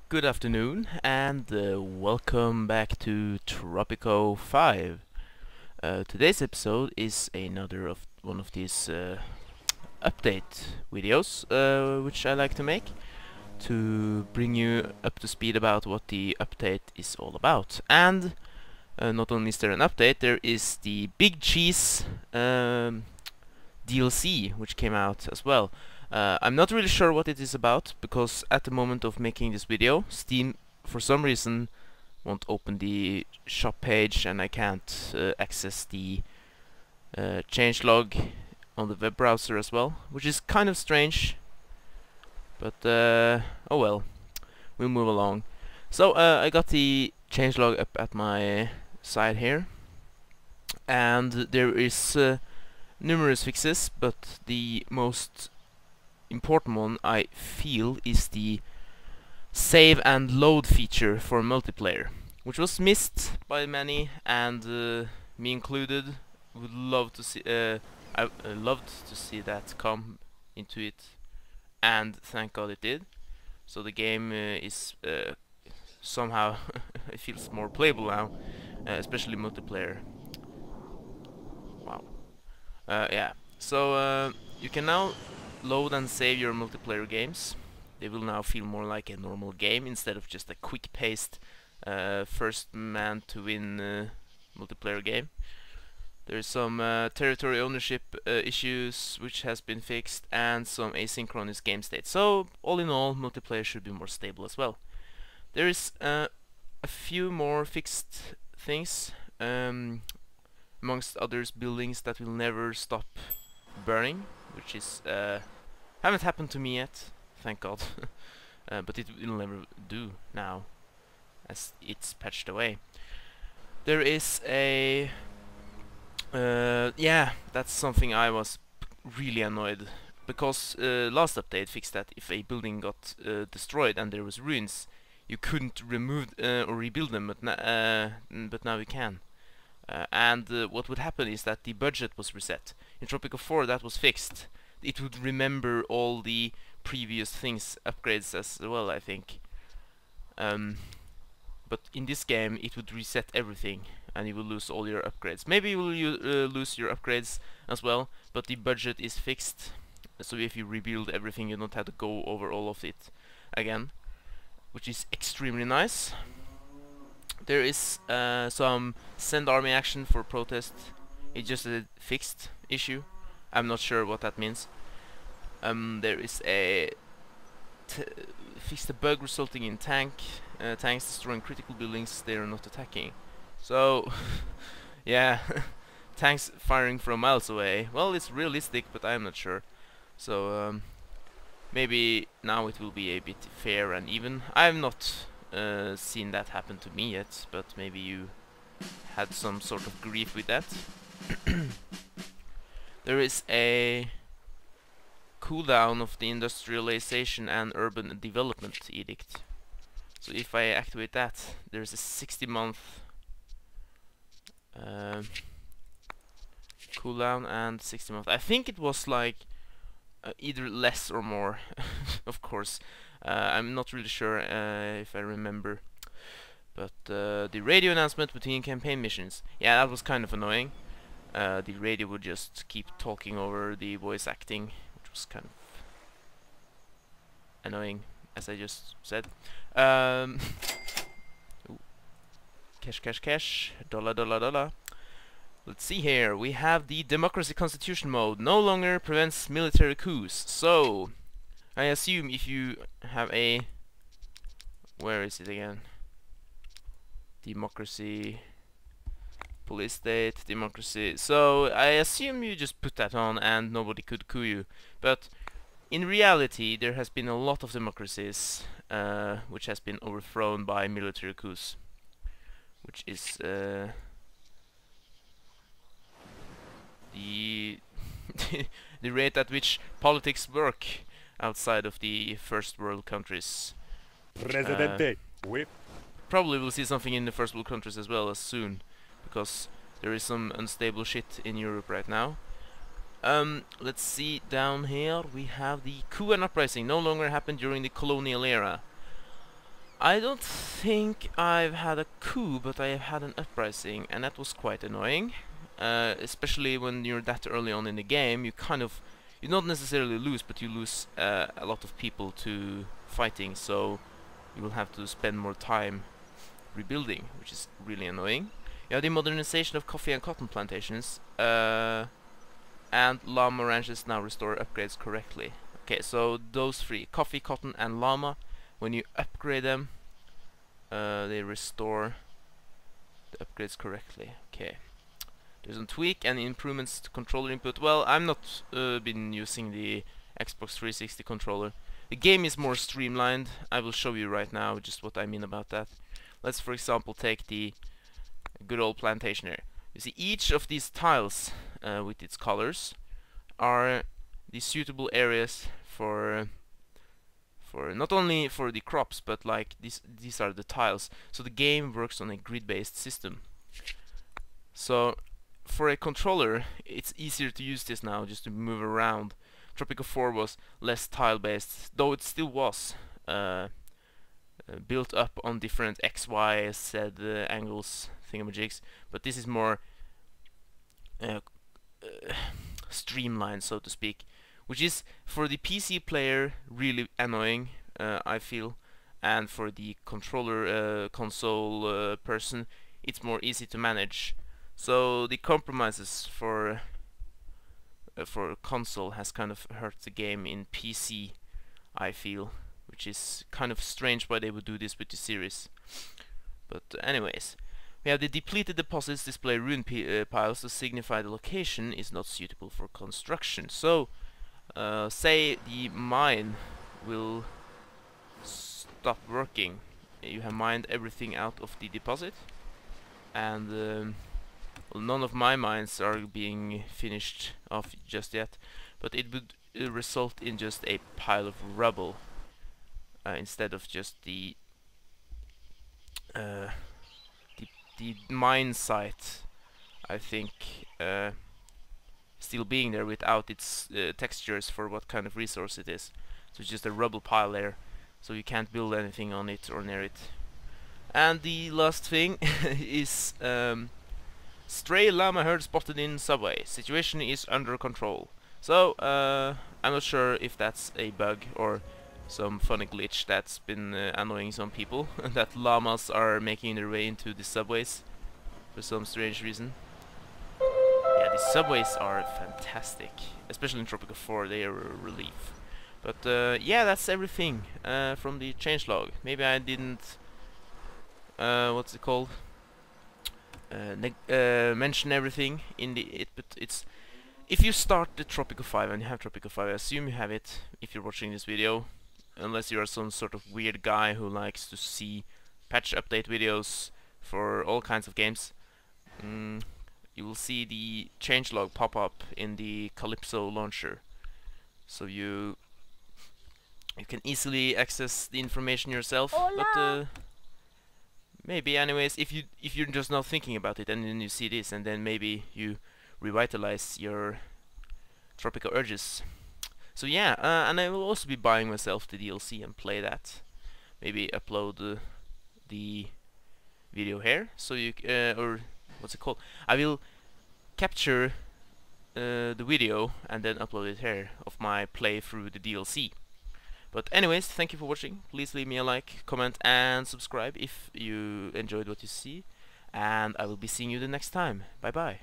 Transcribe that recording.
Good afternoon and welcome back to Tropico 5. Today's episode is another of one of these update videos which I like to make to bring you up to speed about what the update is all about. And not only is there an update, there is the Big Cheese DLC which came out as well. I'm not really sure what it is about, because at the moment of making this video, Steam for some reason won't open the shop page and I can't access the changelog on the web browser as well, which is kind of strange, but oh well, we'll move along. So I got the changelog up at my side here, and there is numerous fixes, but the most important one I feel is the save and load feature for multiplayer, which was missed by many, and me included. Would love to see I loved to see that come into it, and thank God it did. So the game is somehow it feels more playable now, especially multiplayer. Wow. Yeah. So you can now load and save your multiplayer games. They will now feel more like a normal game instead of just a quick-paced first man to win multiplayer game. There's some territory ownership issues which has been fixed, and some asynchronous game state. So all in all, multiplayer should be more stable as well. There is a few more fixed things, amongst others buildings that will never stop burning, which is haven't happened to me yet, thank God. But it will never do now, as it's patched away. There is a yeah, that's something I was really annoyed, because last update fixed that if a building got destroyed and there was ruins, you couldn't remove or rebuild them, but now you can. And what would happen is that the budget was reset. In Tropico 4 that was fixed. It would remember all the previous things, upgrades as well, I think. But in this game it would reset everything, and you will lose all your upgrades. Maybe you will lose your upgrades as well, but the budget is fixed. So if you rebuild everything, you don't have to go over all of it again, which is extremely nice. There is some send army action for protest. It's just a fixed issue. I'm not sure what that means. There is a fixed a bug resulting in tanks destroying critical buildings they are not attacking. So yeah, tanks firing from miles away. Well, it's realistic, but I'm not sure. So maybe now it will be a bit fair and even. I've not seen that happen to me yet, but maybe you had some sort of grief with that. There is a cooldown of the industrialization and urban development edict. So if I activate that, there's a 60-month cooldown and 60-month. I think it was like either less or more. Of course, I'm not really sure if I remember. But the radio announcement between campaign missions, yeah, that was kind of annoying. The radio would just keep talking over the voice acting, which was kind of annoying, as I just said. Ooh. Cash, dollar. Let's see here. We have the democracy constitution mode. No longer prevents military coups. So I assume if you have a, where is it again? Democracy, police state, democracy. So I assume you just put that on and nobody could coup you. But in reality, there has been a lot of democracies which has been overthrown by military coups, which is the the rate at which politics work outside of the first world countries. Presidente, Probably we'll see something in the first world countries as well as soon, because there is some unstable shit in Europe right now. Let's see, down here we have the coup and uprising no longer happened during the colonial era. I don't think I've had a coup, but I have had an uprising, and that was quite annoying. Especially when you're that early on in the game, you not necessarily lose, but you lose a lot of people to fighting, so you will have to spend more time rebuilding, which is really annoying. You have the modernization of coffee and cotton plantations, and llama ranches now restore upgrades correctly. Okay, so those three, coffee, cotton, and llama, when you upgrade them, they restore the upgrades correctly. Okay. There's a tweak and improvements to controller input. Well, I'm not been using the Xbox 360 controller. The game is more streamlined. I will show you right now just what I mean about that. Let's, for example, take the good old plantation here. You see, each of these tiles with its colors are the suitable areas for not only for the crops, but like these are the tiles. So the game works on a grid-based system. So for a controller, it's easier to use this now, just to move around. Tropico 4 was less tile-based, though it still was built up on different X, Y, Z angles, thingamajigs. But this is more streamlined, so to speak, which is for the PC player really annoying, I feel, and for the controller console person, it's more easy to manage. So the compromises for console has kind of hurt the game in PC, I feel, which is kind of strange why they would do this with the series. But anyways, we have the depleted deposits display ruin piles to signify the location is not suitable for construction. So say the mine will stop working. You have mined everything out of the deposit, and well, none of my mines are being finished off just yet, but it would result in just a pile of rubble instead of just the mine site, I think, still being there without its textures for what kind of resource it is. So it's just a rubble pile there, so you can't build anything on it or near it. And the last thing is stray llama herd spotted in subway. Situation is under control. So I'm not sure if that's a bug or some funny glitch that's been annoying some people. That llamas are making their way into the subways for some strange reason. Yeah, the subways are fantastic, especially in Tropico 4. They are a relief. But yeah, that's everything from the changelog. Maybe I didn't what's it called? Mention everything in but it's if you start the Tropico 5 and you have Tropico 5, I assume you have it if you're watching this video, unless you are some sort of weird guy who likes to see patch update videos for all kinds of games. You will see the changelog pop up in the Calypso launcher, so you can easily access the information yourself. But maybe, anyways, if you're just not thinking about it, and then you see this, and then maybe you revitalize your Tropico urges. So yeah, and I will also be buying myself the DLC and play that. Maybe upload the video here, so you or what's it called? I will capture the video and then upload it here of my play through the DLC. But anyways, thank you for watching. Please leave me a like, comment, and subscribe if you enjoyed what you see. And I will be seeing you the next time. Bye bye.